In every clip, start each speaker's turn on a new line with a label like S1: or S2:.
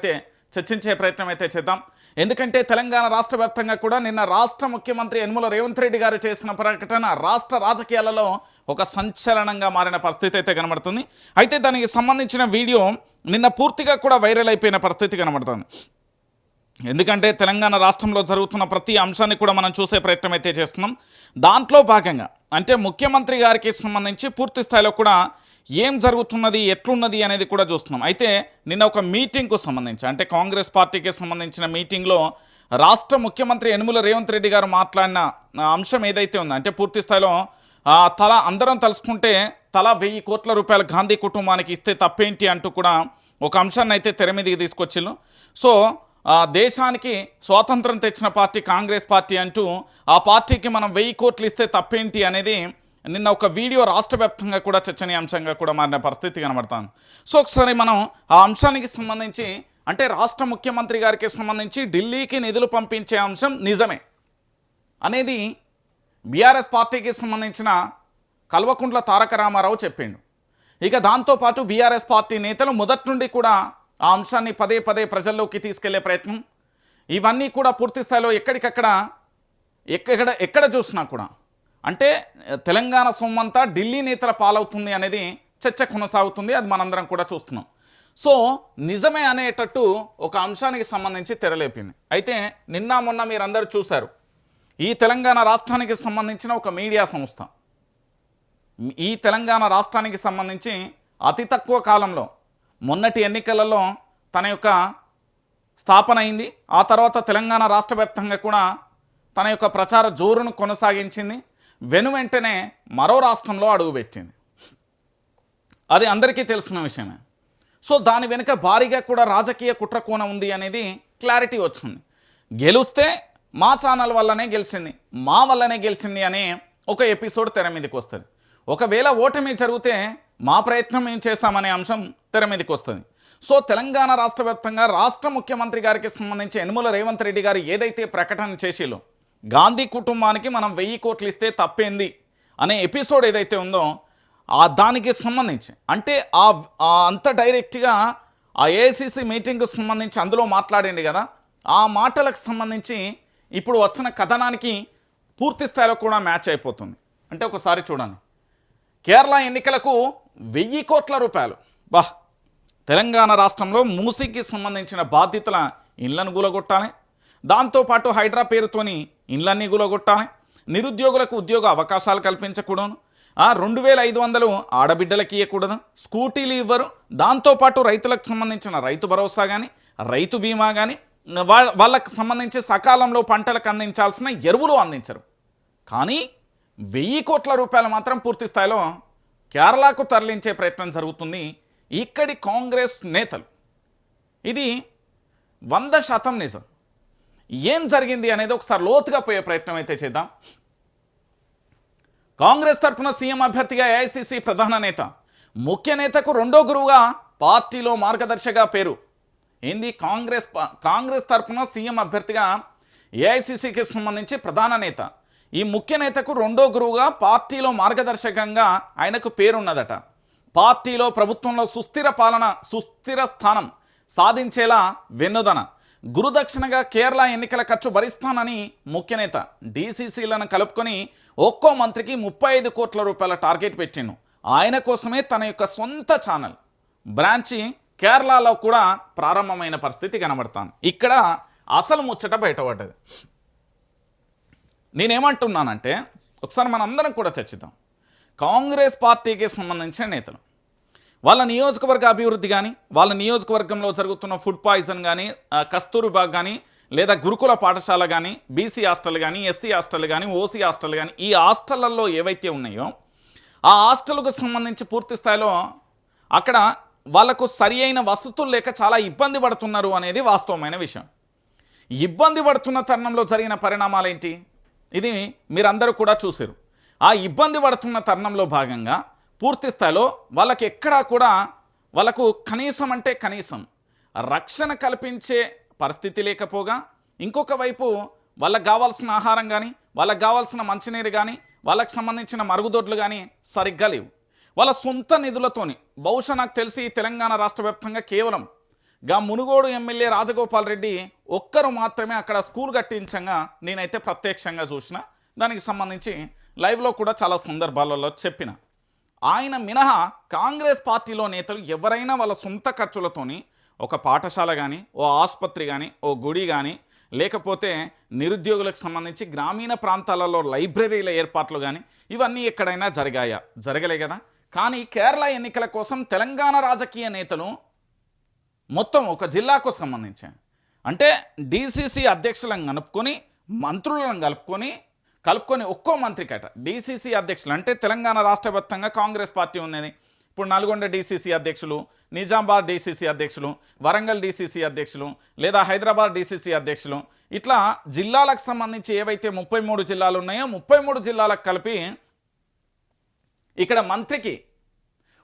S1: అయితే చర్చించే ప్రయత్నం అయితే చేద్దాం. ఎందుకంటే తెలంగాణ రాష్ట్ర వ్యాప్తంగా కూడా నిన్న రాష్ట్ర ముఖ్యమంత్రి యనమల రేవంత్ రెడ్డి గారు చేసిన ప్రకటన రాష్ట్ర రాజకీయాలలో ఒక సంచలనంగా మారిన పరిస్థితి అయితే కనబడుతుంది. అయితే దానికి సంబంధించిన వీడియో నిన్న పూర్తిగా కూడా వైరల్ అయిపోయిన పరిస్థితి కనబడుతుంది. ఎందుకంటే తెలంగాణ రాష్ట్రంలో జరుగుతున్న ప్రతి అంశాన్ని కూడా మనం చూసే ప్రయత్నం అయితే చేస్తున్నాం. దాంట్లో భాగంగా అంటే ముఖ్యమంత్రి గారికి సంబంధించి పూర్తి స్థాయిలో కూడా ఏం జరుగుతున్నది, ఎట్లున్నది అనేది కూడా చూస్తున్నాం. అయితే నిన్న ఒక మీటింగ్కు సంబంధించి అంటే కాంగ్రెస్ పార్టీకి సంబంధించిన మీటింగ్లో రాష్ట్ర ముఖ్యమంత్రి యనమల రేవంత్ రెడ్డి గారు మాట్లాడిన అంశం ఏదైతే ఉందో అంటే పూర్తి స్థాయిలో అందరం తలుసుకుంటే తలా 1000 కోట్ల రూపాయలు గాంధీ కుటుంబానికి ఇస్తే తప్పేంటి అంటూ కూడా ఒక అంశాన్ని అయితే తెర మీదకి తీసుకొచ్చిళ్ళు. సో దేశానికి స్వాతంత్రం తెచ్చిన పార్టీ కాంగ్రెస్ పార్టీ అంటూ ఆ పార్టీకి మనం 1000 కోట్లు ఇస్తే తప్పేంటి అనేది నిన్న ఒక వీడియో రాష్ట్ర వ్యాప్తంగా కూడా చర్చనీయాంశంగా కూడా మారిన పరిస్థితి కనబడుతుంది. సో ఒకసారి మనం ఆ అంశానికి సంబంధించి అంటే రాష్ట్ర ముఖ్యమంత్రి గారికి సంబంధించి ఢిల్లీకి నిధులు పంపించే అంశం నిజమే అనేది బీఆర్ఎస్ పార్టీకి సంబంధించిన కల్వకుంట్ల తారక రామారావు చెప్పిండు. ఇక దాంతోపాటు బీఆర్ఎస్ పార్టీ నేతలు మొదటి నుండి కూడా ఆ అంశాన్ని పదే పదే ప్రజల్లోకి తీసుకెళ్లే ప్రయత్నం, ఇవన్నీ కూడా పూర్తి స్థాయిలో ఎక్కడ చూసినా కూడా అంటే తెలంగాణ సొమ్మంతా ఢిల్లీ నేతల పాలవుతుంది అనేది చర్చ కొనసాగుతుంది. అది మనందరం కూడా చూస్తున్నాం. సో నిజమే అనేటట్టు ఒక అంశానికి సంబంధించి తెరలేపింది. అయితే నిన్న మొన్న మీరందరూ చూశారు, ఈ తెలంగాణ రాష్ట్రానికి సంబంధించిన ఒక మీడియా సంస్థ ఈ తెలంగాణ రాష్ట్రానికి సంబంధించి అతి తక్కువ కాలంలో మొన్నటి ఎన్నికలలో తన యొక్క స్థాపన అయింది. ఆ తర్వాత తెలంగాణ రాష్ట్ర వ్యాప్తంగా కూడా తన యొక్క ప్రచార జోరును కొనసాగించింది. వెనువెంటనే మరో రాష్ట్రంలో అడుగుపెట్టింది. అది అందరికీ తెలిసిన విషయమే. సో దాని వెనుక భారీగా కూడా రాజకీయ కుట్రకోణం ఉంది అనేది క్లారిటీ వచ్చింది. గెలిస్తే మా ఛానల్ వల్లనే గెలిచింది, మా వల్లనే గెలిచింది అనే ఒక ఎపిసోడ్ తెర మీదకి వస్తుంది. ఒకవేళ ఓటమి జరిగితే మా ప్రయత్నం ఏం చేశామనే అంశం తెర మీదకి వస్తుంది. సో తెలంగాణ రాష్ట్ర వ్యాప్తంగా రాష్ట్ర ముఖ్యమంత్రి గారికి సంబంధించి యనమల రేవంత్ రెడ్డి గారు ఏదైతే ప్రకటన చేసిలో గాంధీ కుటుంబానికి మనం 1000 కోట్లు ఇస్తే తప్పేంది అనే ఎపిసోడ్ ఏదైతే ఉందో దానికి సంబంధించి అంటే అంత డైరెక్ట్గా ఆ ఏఐసిసి మీటింగ్కు సంబంధించి అందులో మాట్లాడింది కదా, ఆ మాటలకు సంబంధించి ఇప్పుడు వచ్చిన కథనానికి పూర్తి స్థాయిలో కూడా మ్యాచ్ అయిపోతుంది. అంటే ఒకసారి చూడండి, కేరళ ఎన్నికలకు 1000 కోట్ల రూపాయలు తెలంగాణ రాష్ట్రంలో మూసీకి సంబంధించిన బాధితుల ఇళ్లను కూలగొట్టాలి, దాంతోపాటు హైడ్రా పేరుతోని ఇళ్లన్నీ కూలగొట్టాలి, నిరుద్యోగులకు ఉద్యోగ అవకాశాలు కల్పించకూడదు, 2500 ఆడబిడ్డలకి ఇవ్వకూడదు, స్కూటీలు ఇవ్వరు, దాంతోపాటు రైతులకు సంబంధించిన రైతు భరోసా కానీ రైతు బీమా కానీ వాళ్ళకు సంబంధించి సకాలంలో పంటలకు అందించాల్సిన ఎరువులు అందించరు. కానీ 1000 కోట్ల రూపాయలు మాత్రం పూర్తి స్థాయిలో కేరళకు తరలించే ప్రయత్నం జరుగుతుంది ఇక్కడి కాంగ్రెస్ నేతలు. ఇది 100% నిజం. ఏం జరిగింది అనేది ఒకసారి లోతుగా పోయే ప్రయత్నం అయితే చేద్దాం. కాంగ్రెస్ తరఫున సీఎం అభ్యర్థిగా ఏఐసిసి ప్రధాన నేత, ముఖ్య నేతకు రెండో గురువుగా పార్టీలో మార్గదర్శిగా పేరు ఏంది. కాంగ్రెస్ తరఫున సీఎం అభ్యర్థిగా ఏఐసిసికి సంబంధించి ప్రధాన నేత, ఈ ముఖ్య నేతకు రెండో గురువుగా పార్టీలో మార్గదర్శకంగా ఆయనకు పేరున్నదట. పార్టీలో ప్రభుత్వంలో సుస్థిర పాలన సుస్థిర స్థానం సాధించేలా వెన్నుదన, గురుదక్షిణగా కేరళ ఎన్నికల ఖర్చు భరిస్తానని ముఖ్య నేత డీసీసీలను కలుపుకొని ఒక్కో మంత్రికి 35 కోట్ల రూపాయల టార్గెట్ పెట్టిండు. ఆయన కోసమే తన యొక్క సొంత ఛానల్ బ్రాంచి కేరళలో కూడా ప్రారంభమైన పరిస్థితి కనబడుతుంది. ఇక్కడ అసలు ముచ్చట బయటపడ్డది. నేనేమంటున్నానంటే ఒకసారి మనందరం కూడా చర్చిద్దాం. కాంగ్రెస్ పార్టీకి సంబంధించిన నేతలు వాళ్ళ నియోజకవర్గ అభివృద్ధి కానీ వాళ్ళ నియోజకవర్గంలో జరుగుతున్న ఫుడ్ పాయిజన్ కానీ కస్తూరిబా కానీ లేదా గురుకుల పాఠశాల కానీ బీసీ హాస్టల్ కానీ ఎస్సీ హాస్టల్ కానీ ఓసీ హాస్టల్ కానీ ఈ హాస్టళ్లలో ఏవైతే ఉన్నాయో ఆ హాస్టల్కు సంబంధించి పూర్తి స్థాయిలో అక్కడ వాళ్లకు సరి అయిన వసతులు లేక చాలా ఇబ్బంది పడుతున్నారు అనేది వాస్తవమైన విషయం. ఇబ్బంది పడుతున్న తరుణంలో జరిగిన పరిణామాలు ఏంటి, ఇది మీరందరూ కూడా చూసారు. ఆ ఇబ్బంది పడుతున్న తరుణంలో భాగంగా పూర్తి స్థాయిలో వాళ్ళకి ఎక్కడా కూడా వాళ్ళకు కనీసం రక్షణ కల్పించే పరిస్థితి లేకపోగా, ఇంకొక వైపు వాళ్ళకు కావాల్సిన ఆహారం కానీ వాళ్ళకు కావాల్సిన మంచినీరు కానీ వాళ్ళకు సంబంధించిన మరుగుదొడ్లు కానీ సరిగ్గా లేవు. వాళ్ళ సొంత నిధులతోని బహుశా నాకు తెలిసి తెలంగాణ రాష్ట్ర వ్యాప్తంగా కేవలం మునుగోడు ఎమ్మెల్యే రాజగోపాల్ రెడ్డి ఒక్కరు మాత్రమే అక్కడ స్కూల్ కట్టించగా నేనైతే ప్రత్యక్షంగా చూసిన, దానికి సంబంధించి లైవ్లో కూడా చాలా సందర్భాలలో చెప్పిన. ఆయన మినహా కాంగ్రెస్ పార్టీలో నేతలు ఎవరైనా వాళ్ళ సొంత ఖర్చులతోని ఒక పాఠశాల కానీ, ఓ ఆసుపత్రి కానీ, ఓ గుడి కానీ, లేకపోతే నిరుద్యోగులకు సంబంధించి గ్రామీణ ప్రాంతాలలో లైబ్రరీల ఏర్పాట్లు కానీ ఇవన్నీ ఎక్కడైనా జరిగాయా? జరగలే కదా. కానీ కేరళ ఎన్నికల కోసం తెలంగాణ రాజకీయ నేతలు మొత్తం ఒక జిల్లాకు సంబంధించి అంటే డీసీసీ అధ్యక్షులను కలుపుకొని, మంత్రులను కలుపుకొని ఒక్కో మంత్రికట డీసీసీ అధ్యక్షులు అంటే తెలంగాణ రాష్ట్ర వ్యాప్తంగా కాంగ్రెస్ పార్టీ ఉన్నది. ఇప్పుడు నల్గొండ డీసీసీ అధ్యక్షులు, నిజామాబాద్ డీసీసీ అధ్యక్షులు, వరంగల్ డీసీసీ అధ్యక్షులు, లేదా హైదరాబాద్ డీసీసీ అధ్యక్షులు, ఇట్లా జిల్లాలకు సంబంధించి ఏవైతే 33 జిల్లాలు ఉన్నాయో 33 జిల్లాలకు కలిపి ఇక్కడ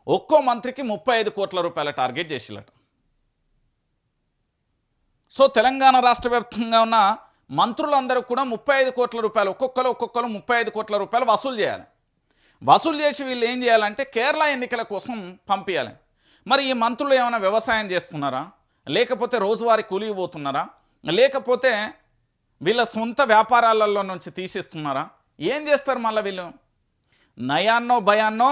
S1: ఒక్కో మంత్రికి 35 కోట్ల రూపాయల టార్గెట్ చేసిలట. సో తెలంగాణ రాష్ట్ర వ్యాప్తంగా ఉన్న మంత్రులందరూ కూడా 35 కోట్ల రూపాయలు ఒక్కొక్కరు 35 కోట్ల రూపాయలు వసూలు చేయాలి. వసూలు చేసి వీళ్ళు ఏం చేయాలంటే కేరళ ఎన్నికల కోసం పంపించాలి. మరి ఈ మంత్రులు ఏమైనా వ్యవసాయం చేస్తున్నారా, లేకపోతే రోజువారీ కూలికి పోతున్నారా, లేకపోతే వీళ్ళ సొంత వ్యాపారాలలో నుంచి తీసేస్తున్నారా? ఏం చేస్తారు? మళ్ళీ వీళ్ళు నయాన్నో భయాన్నో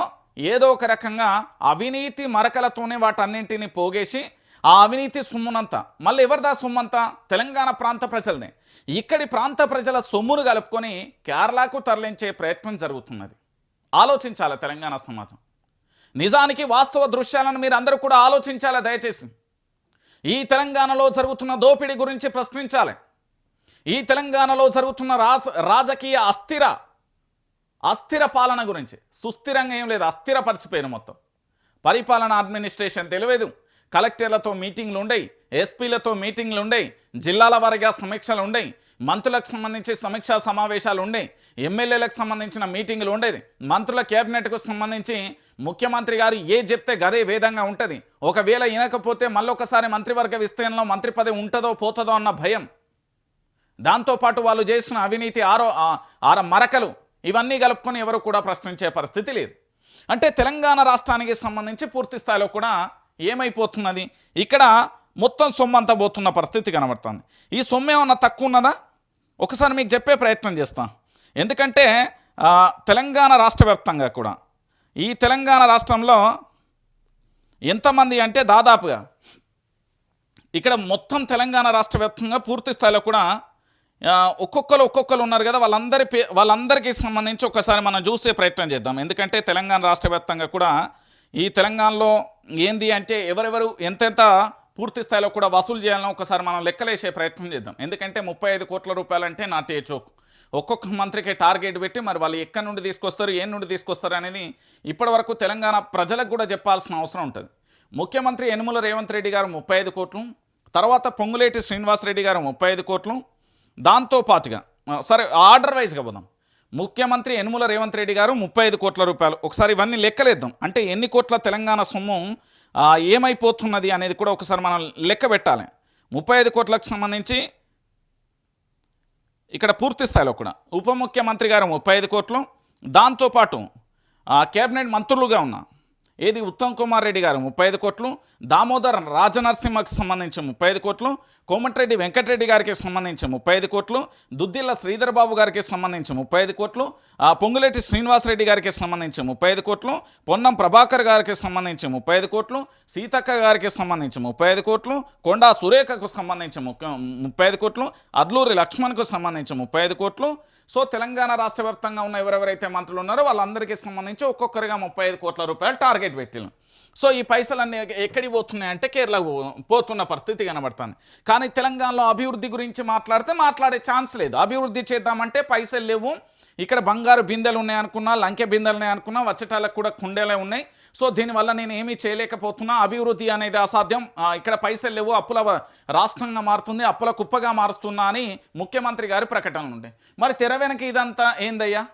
S1: ఏదో ఒక రకంగా అవినీతి మరకలతోనే వాటన్నింటినీ పోగేసి ఆ అవినీతి సొమ్మునంతా మళ్ళీ ఎవరిదా సొమ్మంతా? తెలంగాణ ప్రాంత ప్రజలనే. ఇక్కడి ప్రాంత ప్రజల సొమ్మును కలుపుకొని కేరళకు తరలించే ప్రయత్నం జరుగుతున్నది. ఆలోచించాలి తెలంగాణ సమాజం. నిజానికి వాస్తవ దృశ్యాలను మీరు అందరూ కూడా ఆలోచించాలి. దయచేసి ఈ తెలంగాణలో జరుగుతున్న దోపిడీ గురించి ప్రశ్నించాలి. ఈ తెలంగాణలో జరుగుతున్న రాజకీయ అస్థిర పాలన గురించి. సుస్థిరంగా ఏం లేదు, అస్థిరపరిచిపోయిన మొత్తం పరిపాలన అడ్మినిస్ట్రేషన్ తెలియదు. కలెక్టర్లతో మీటింగ్లు ఉండయి, ఎస్పీలతో మీటింగ్లు ఉండయి, జిల్లాల వారీగా సమీక్షలు ఉండయి, మంత్రులకు సంబంధించి సమీక్షా సమావేశాలు ఉండేవి, ఎమ్మెల్యేలకు సంబంధించిన మీటింగులు ఉండేది, మంత్రుల క్యాబినెట్కు సంబంధించి ముఖ్యమంత్రి గారు ఏ చెప్తే గదే వేదంగా ఉంటుంది. ఒకవేళ వినకపోతే మళ్ళొకసారి మంత్రివర్గ విస్తరణలో మంత్రి పదవి ఉంటుందో పోతుందో అన్న భయం. దాంతోపాటు వాళ్ళు చేసిన అవినీతి మరకలు ఇవన్నీ కలుపుకొని ఎవరు కూడా ప్రశ్నించే పరిస్థితి లేదు. అంటే తెలంగాణ రాష్ట్రానికి సంబంధించి పూర్తి స్థాయిలో కూడా ఏమైపోతున్నది, ఇక్కడ మొత్తం సొమ్ము అంతా పోతున్న పరిస్థితి కనబడుతుంది. ఈ సొమ్ము ఏమన్నా తక్కువ ఉన్నదా? ఒకసారి మీకు చెప్పే ప్రయత్నం చేస్తాం. ఎందుకంటే తెలంగాణ రాష్ట్ర వ్యాప్తంగా కూడా ఈ తెలంగాణ రాష్ట్రంలో ఎంతమంది అంటే దాదాపుగా ఇక్కడ మొత్తం తెలంగాణ రాష్ట్ర వ్యాప్తంగా పూర్తి స్థాయిలో కూడా ఒక్కొక్కరు ఉన్నారు కదా, వాళ్ళందరికీ సంబంధించి ఒకసారి మనం చూసే ప్రయత్నం చేద్దాం. ఎందుకంటే తెలంగాణ రాష్ట్ర వ్యాప్తంగా కూడా ఈ తెలంగాణలో ఏంది అంటే ఎవరెవరు ఎంతెంత పూర్తి స్థాయిలో కూడా వసూలు చేయాలని ఒకసారి మనం లెక్కలేసే ప్రయత్నం చేద్దాం. ఎందుకంటే 35 కోట్ల రూపాయలు అంటే నా తేచోకు. ఒక్కొక్క మంత్రికి టార్గెట్ పెట్టి మరి వాళ్ళు ఎక్కడి నుండి తీసుకొస్తారు, ఏ నుండి తీసుకొస్తారు అనేది ఇప్పటివరకు తెలంగాణ ప్రజలకు కూడా చెప్పాల్సిన అవసరం ఉంటుంది. ముఖ్యమంత్రి యనుమల రేవంత్ రెడ్డి గారు 35 కోట్లు, తర్వాత పొంగులేటి శ్రీనివాసరెడ్డి గారు 35 కోట్లు, దాంతోపాటుగా సరే ఆర్డర్ వైజ్గా పోదాం. ముఖ్యమంత్రి యనుమల రేవంత్ రెడ్డి గారు 35 కోట్ల రూపాయలు. ఒకసారి ఇవన్నీ లెక్కలేద్దాం. అంటే ఎన్ని కోట్ల తెలంగాణ సొమ్ము ఏమైపోతున్నది అనేది కూడా ఒకసారి మనం లెక్క పెట్టాలి. 35 కోట్లకు సంబంధించి ఇక్కడ పూర్తి స్థాయిలో కూడా ఉప ముఖ్యమంత్రి గారు 35 కోట్లు, దాంతోపాటు కేబినెట్ మంత్రులుగా ఉన్న ఉత్తమ్ కుమార్ రెడ్డి గారు 35 కోట్లు, దామోదర్ రాజనరసింహకు సంబంధించి 35 కోట్లు, కోమటిరెడ్డి వెంకటరెడ్డి గారికి సంబంధించి 35 కోట్లు, దుద్దిల్ల శ్రీధర్ బాబు గారికి సంబంధించి 35 కోట్లు, పొంగులేటి శ్రీనివాసరెడ్డి గారికి సంబంధించి 35 కోట్లు, పొన్నం ప్రభాకర్ గారికి సంబంధించి 35 కోట్లు, సీతక్క గారికి సంబంధించి 35 కోట్లు, కొండా సురేఖకు సంబంధించి 35 కోట్లు, అడ్లూరి లక్ష్మణ్కు సంబంధించి 35 కోట్లు. సో తెలంగాణ రాష్ట్ర వ్యాప్తంగా ఉన్న ఎవరెవరైతే మంత్రులు ఉన్నారో వాళ్ళందరికీ సంబంధించి ఒక్కొక్కరిగా 35 కోట్ల రూపాయలు టార్గెట్ పెట్టిన. సో ఈ పైసలన్నీ ఎక్కడికి పోతున్నాయంటే కేరళకు పోతున్న పరిస్థితి కనబడుతుంది. కానీ తెలంగాణలో అభివృద్ధి గురించి మాట్లాడే ఛాన్స్ లేదు. అభివృద్ధి చేద్దామంటే పైసలు లేవు. ఇక్కడ బంగారు బిందెలు ఉన్నాయనుకున్నా, లంకె బిందెలు ఉన్నాయనుకున్నా, వచ్చేటాలకు కూడా కుండేలే ఉన్నాయి. సో దీనివల్ల నేను ఏమీ చేయలేకపోతున్నా, అభివృద్ధి అనేది అసాధ్యం, ఇక్కడ పైసలు లేవు, అప్పుల రాష్ట్రంగా మారుతుంది, అప్పుల కుప్పగా మారుస్తున్నా అని ముఖ్యమంత్రి గారి ప్రకటనలు ఉంటాయి. మరి తెర వెనక ఇదంతా ఏందయ్యా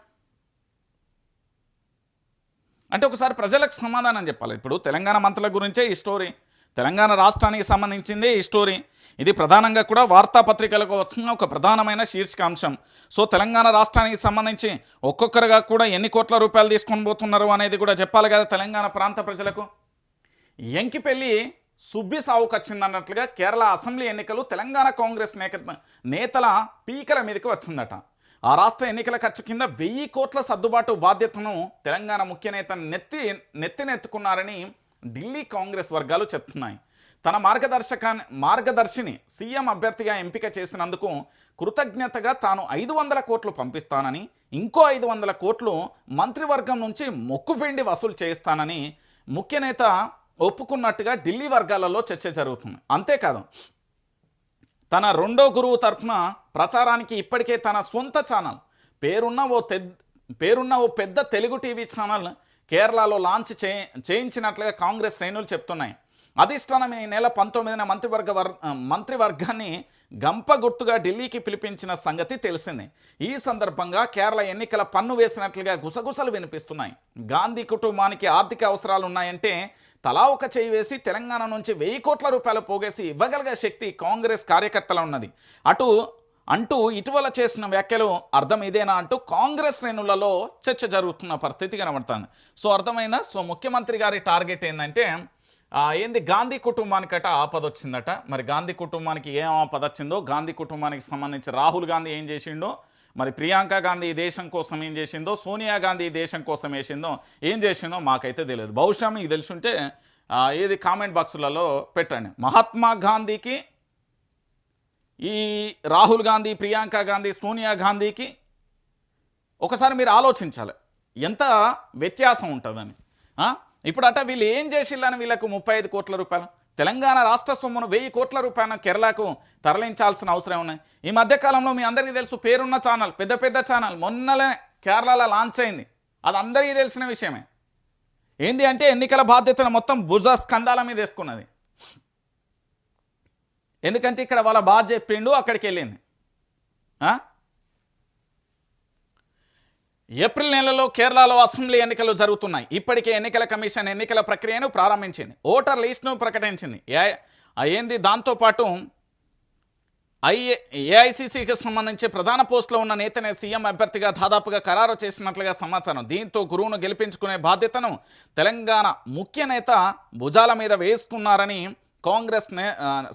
S1: అంటే ఒకసారి ప్రజలకు సమాధానం చెప్పాలి. ఇప్పుడు తెలంగాణ మంత్రుల గురించే ఈ స్టోరీ, తెలంగాణ రాష్ట్రానికి సంబంధించిందే ఈ స్టోరీ. ఇది ప్రధానంగా కూడా వార్తాపత్రికలకు వచ్చిన ఒక ప్రధానమైన శీర్షికాంశం. సో తెలంగాణ రాష్ట్రానికి సంబంధించి ఒక్కొక్కరుగా కూడా ఎన్ని కోట్ల రూపాయలు తీసుకొని పోతున్నారు అనేది కూడా చెప్పాలి కదా తెలంగాణ ప్రాంత ప్రజలకు. ఎంకిపెల్లి సుబ్బి సావుకు వచ్చిందన్నట్లుగా కేరళ అసెంబ్లీ ఎన్నికలు తెలంగాణ కాంగ్రెస్ నేతల పీకల మీదకి వచ్చిందట. ఆ రాష్ట్ర ఎన్నికల ఖర్చు కింద 1000 కోట్ల సర్దుబాటు బాధ్యతను తెలంగాణ ముఖ్య నేత నెత్తినెత్తుకున్నారని ఢిల్లీ కాంగ్రెస్ వర్గాలు చెప్తున్నాయి. తన మార్గదర్శిని సీఎం అభ్యర్థిగా ఎంపిక చేసినందుకు కృతజ్ఞతగా తాను 500 కోట్లు పంపిస్తానని, ఇంకో 500 కోట్లు మంత్రివర్గం నుంచి మొక్కుపిండి వసూలు చేయిస్తానని ముఖ్య నేత ఒప్పుకున్నట్టుగా ఢిల్లీ వర్గాలలో చర్చ జరుగుతుంది. అంతేకాదు, తన రెండో గురువు తరఫున ప్రచారానికి ఇప్పటికే తన సొంత ఛానల్ పేరున్న ఓ పెద్ద తెలుగు టీవీ ఛానల్ కేరళలో లాంచ్ చేయించినట్లుగా కాంగ్రెస్ శ్రేణులు చెప్తున్నాయి. అధిష్టానం ఈ నెల 19న మంత్రివర్గాన్ని గంప గుర్తుగా ఢిల్లీకి పిలిపించిన సంగతి తెలిసిందే. ఈ సందర్భంగా కేరళ ఎన్నికల పన్ను వేసినట్లుగా గుసగుసలు వినిపిస్తున్నాయి. గాంధీ కుటుంబానికి ఆర్థిక అవసరాలు ఉన్నాయంటే తలా ఒక చేయి వేసి తెలంగాణ నుంచి 1000 కోట్ల రూపాయలు పోగేసి ఇవ్వగలిగే శక్తి కాంగ్రెస్ కార్యకర్తలు ఉన్నది అంటూ ఇటీవల చేసిన వ్యాఖ్యలు అర్థం ఇదేనా అంటూ కాంగ్రెస్ శ్రేణులలో చర్చ జరుగుతున్న పరిస్థితి కనబడుతుంది. సో అర్థమైందా? సో ముఖ్యమంత్రి గారి టార్గెట్ ఏంటంటే ఏంది, గాంధీ కుటుంబానికట ఆపద వచ్చిందట. మరి గాంధీ కుటుంబానికి ఏం ఆపద వచ్చిందో, గాంధీ కుటుంబానికి సంబంధించి రాహుల్ గాంధీ ఏం చేసిండో, మరి ప్రియాంక గాంధీ ఈ దేశం కోసం ఏం చేసిందో, సోనియా గాంధీ ఈ దేశం కోసం ఏం చేసిందో మాకైతే తెలియదు. బహుశా మీకు తెలుసుంటే ఏది కామెంట్ బాక్సులలో పెట్టండి. మహాత్మా గాంధీకి, ఈ రాహుల్ గాంధీ, ప్రియాంక గాంధీ, సోనియా గాంధీకి ఒకసారి మీరు ఆలోచించాలి ఎంత వ్యత్యాసం ఉంటుందని. ఇప్పుడు వీళ్ళు ఏం చేసిల్లని వీళ్ళకు 35 కోట్ల రూపాయలు తెలంగాణ రాష్ట్ర సొమ్మును 1000 కోట్ల రూపాయల కేరళకు తరలించాల్సిన అవసరం ఉన్నాయి. ఈ మధ్యకాలంలో మీ అందరికీ తెలుసు, పేరున్న ఛానల్, పెద్ద ఛానల్ మొన్నలే కేరళలో లాంచ్ అయింది. అది అందరికీ తెలిసిన విషయమే. ఏంది అంటే ఎన్నికల బాధ్యతను మొత్తం భుజ స్కంధాల మీద వేసుకున్నది. ఎందుకంటే ఇక్కడ వాళ్ళ బాధ చెప్పిండు, అక్కడికి వెళ్ళింది. ఏప్రిల్ నెలలో కేరళలో అసెంబ్లీ ఎన్నికలు జరుగుతున్నాయి. ఇప్పటికే ఎన్నికల కమిషన్ ఎన్నికల ప్రక్రియను ప్రారంభించింది, ఓటర్ లిస్టును ప్రకటించింది. దాంతోపాటు ఏఐసిసికి సంబంధించి ప్రధాన పోస్టులో ఉన్న నేతనే సీఎం అభ్యర్థిగా దాదాపుగా ఖరారు చేసినట్లుగా సమాచారం. దీంతో గురువును గెలిపించుకునే బాధ్యతను తెలంగాణ ముఖ్య నేత భుజాల మీద వేస్తున్నారని కాంగ్రెస్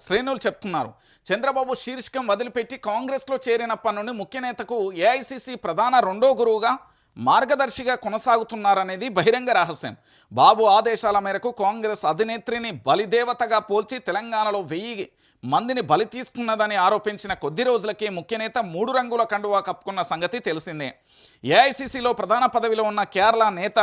S1: శ్రేణులు చెప్తున్నారు. చంద్రబాబు శీర్షికం వదిలిపెట్టి కాంగ్రెస్లో చేరినప్పటి నుండి ముఖ్య నేతకు ఏఐసిసి ప్రధాన రెండో గురువుగా, మార్గదర్శిగా కొనసాగుతున్నారనేది బహిరంగ రహస్యం. బాబు ఆదేశాల మేరకు కాంగ్రెస్ అధినేత్రిని బలిదేవతగా పోల్చి తెలంగాణలో 1000 మందిని బలి తీసుకున్నదని ఆరోపించిన కొద్ది రోజులకే ముఖ్య నేత 3 రంగుల కండువా కప్పుకున్న సంగతి తెలిసిందే. ఏఐసిసిలో ప్రధాన పదవిలో ఉన్న కేరళ నేత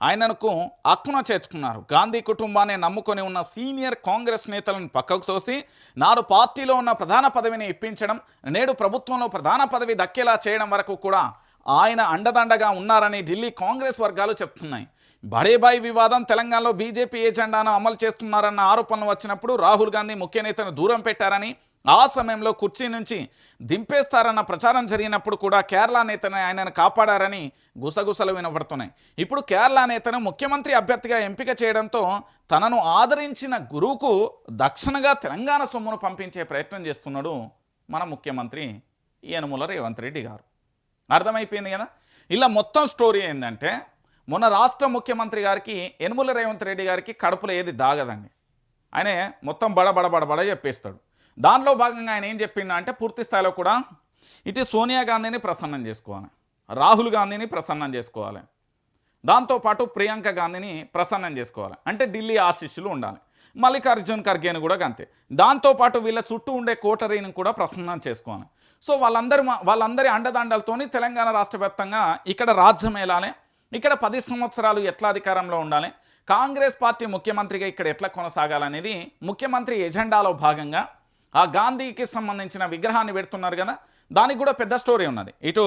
S1: ఆయనకు హక్కున చేర్చుకున్నారు. గాంధీ కుటుంబాన్ని నమ్ముకొని ఉన్న సీనియర్ కాంగ్రెస్ నేతలను పక్కకు తోసి నాడు పార్టీలో ఉన్న ప్రధాన పదవిని ఇప్పించడం, నేడు ప్రభుత్వంలో ప్రధాన పదవి దక్కేలా చేయడం వరకు కూడా ఆయన అండదండగా ఉన్నారని ఢిల్లీ కాంగ్రెస్ వర్గాలు చెప్తున్నాయి. బడేబాయి వివాదం, తెలంగాణలో బీజేపీ ఎజెండాను అమలు చేస్తున్నారన్న ఆరోపణలు వచ్చినప్పుడు రాహుల్ గాంధీ ముఖ్య నేతను దూరం పెట్టారని, ఆ సమయంలో కుర్చీ నుంచి దింపేస్తారన్న ప్రచారం జరిగినప్పుడు కూడా కేరళ నేతను ఆయనను కాపాడారని గుసగుసలు వినబడుతున్నాయి. ఇప్పుడు కేరళ నేతను ముఖ్యమంత్రి అభ్యర్థిగా ఎంపిక చేయడంతో తనను ఆదరించిన గురువుకు దక్షిణగా తెలంగాణ సొమ్మును పంపించే ప్రయత్నం చేస్తున్నాడు మన ముఖ్యమంత్రి యనమల రేవంత్ రెడ్డి గారు. అర్థమైపోయింది కదా? ఇలా మొత్తం స్టోరీ ఏంటంటే, మొన్న రాష్ట్ర ముఖ్యమంత్రి గారికి యనమల రేవంత్ రెడ్డి గారికి కడుపులో ఏది దాగదండి. ఆయన మొత్తం బడబడ చెప్పేస్తాడు. దానిలో భాగంగా ఆయన ఏం చెప్పిండు అంటే, పూర్తి స్థాయిలో కూడా ఇటు సోనియా గాంధీని ప్రసన్నం చేసుకోవాలి, రాహుల్ గాంధీని ప్రసన్నం చేసుకోవాలి, దాంతోపాటు ప్రియాంక గాంధీని ప్రసన్నం చేసుకోవాలి. అంటే ఢిల్లీ ఆశీస్సులు ఉండాలి. మల్లికార్జున్ ఖర్గేని కూడా అంతే. దాంతోపాటు వీళ్ళ చుట్టూ ఉండే కోటరీని కూడా ప్రసన్నం చేసుకోవాలి. సో వాళ్ళందరి అండదండలతోని తెలంగాణ రాష్ట్ర వ్యాప్తంగా ఇక్కడ రాజ్యం ఏలాలి, ఇక్కడ 10 సంవత్సరాలు ఎట్లా అధికారంలో ఉండాలి, కాంగ్రెస్ పార్టీ ముఖ్యమంత్రిగా ఇక్కడ ఎట్లా కొనసాగాలనేది ముఖ్యమంత్రి ఎజెండాలో భాగంగా ఆ గాంధీకి సంబంధించిన విగ్రహాన్ని పెడుతున్నారు కదా, దానికి కూడా పెద్ద స్టోరీ ఉన్నది. ఇటు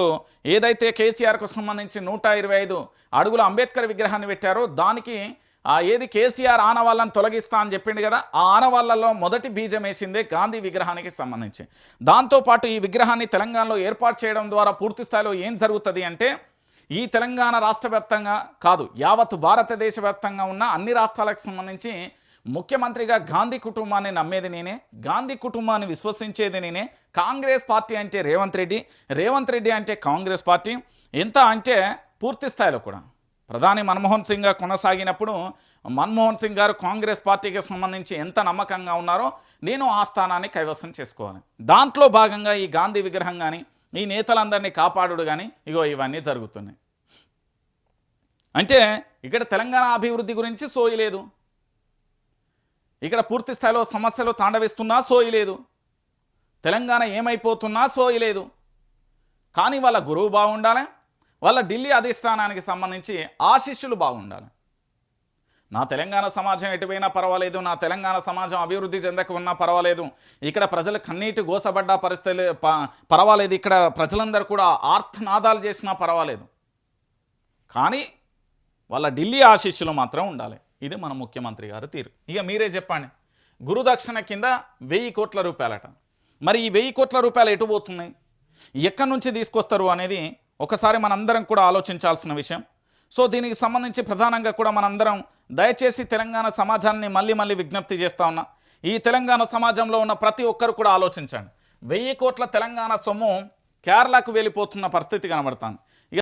S1: ఏదైతే కేసీఆర్కు సంబంధించి 125 అడుగుల అంబేద్కర్ విగ్రహాన్ని పెట్టారో దానికి ఏది కేసీఆర్ ఆనవాళ్ళని తొలగిస్తా అని చెప్పిండు కదా, ఆ ఆనవాళ్ళలో మొదటి బీజం వేసిందే గాంధీ విగ్రహానికి సంబంధించి. దాంతోపాటు ఈ విగ్రహాన్ని తెలంగాణలో ఏర్పాటు చేయడం ద్వారా పూర్తి స్థాయిలో ఏం జరుగుతుంది అంటే, ఈ తెలంగాణ రాష్ట్ర వ్యాప్తంగా కాదు, యావత్ భారతదేశ వ్యాప్తంగా ఉన్న అన్ని రాష్ట్రాలకు సంబంధించి ముఖ్యమంత్రిగా గాంధీ కుటుంబాన్ని నమ్మేది నేనే, గాంధీ కుటుంబాన్ని విశ్వసించేది నేనే. కాంగ్రెస్ పార్టీ అంటే రేవంత్ రెడ్డి అంటే కాంగ్రెస్ పార్టీ. ఎంత అంటే పూర్తి స్థాయిలో కూడా ప్రధాని మన్మోహన్ సింగ్గా కొనసాగినప్పుడు మన్మోహన్ సింగ్ గారు కాంగ్రెస్ పార్టీకి సంబంధించి ఎంత నమ్మకంగా ఉన్నారో నేను ఆ స్థానాన్ని కైవసం చేసుకోవాలి. దాంట్లో భాగంగా ఈ గాంధీ విగ్రహం కానీ ఈ నేతలందరినీ కాపాడుడు కానీ ఇగో ఇవన్నీ జరుగుతున్నాయి. అంటే ఇక్కడ తెలంగాణ అభివృద్ధి గురించి సోయి లేదు, ఇక్కడ పూర్తి స్థాయిలో సమస్యలు తాండవిస్తున్నా సోయి లేదు, తెలంగాణ ఏమైపోతున్నా సోయి లేదు. కానీ వాళ్ళ గురువు బాగుండాలి, వాళ్ళ ఢిల్లీ అధిష్టానానికి సంబంధించి ఆశిష్యులు బాగుండాలి. నా తెలంగాణ సమాజం ఎటుపోయినా పర్వాలేదు, నా తెలంగాణ సమాజం అభివృద్ధి చెందకున్నా పర్వాలేదు, ఇక్కడ ప్రజలు కన్నీటి గోసబడ్డ పరిస్థితులు పర్వాలేదు, ఇక్కడ ప్రజలందరూ కూడా ఆర్తనాదాలు చేసినా పర్వాలేదు, కానీ వాళ్ళ ఢిల్లీ ఆశీస్సులు మాత్రం ఉండాలి. ఇది మన ముఖ్యమంత్రి గారు తీరు. ఇక మీరే చెప్పండి, గురుదక్షిణ కింద 1000 కోట్ల రూపాయలట. మరి ఈ 1000 కోట్ల రూపాయలు ఎటు పోతున్నాయి, ఎక్కడి నుంచి తీసుకొస్తారు అనేది ఒకసారి మనందరం కూడా ఆలోచించాల్సిన విషయం. సో దీనికి సంబంధించి ప్రధానంగా కూడా మనందరం దయచేసి తెలంగాణ సమాజాన్ని మళ్ళీ విజ్ఞప్తి చేస్తూ ఉన్నా, ఈ తెలంగాణ సమాజంలో ఉన్న ప్రతి ఒక్కరు కూడా ఆలోచించండి. 1000 కోట్ల తెలంగాణ సొమ్ము కేరళకు వెళ్ళిపోతున్న పరిస్థితి కనబడుతుంది.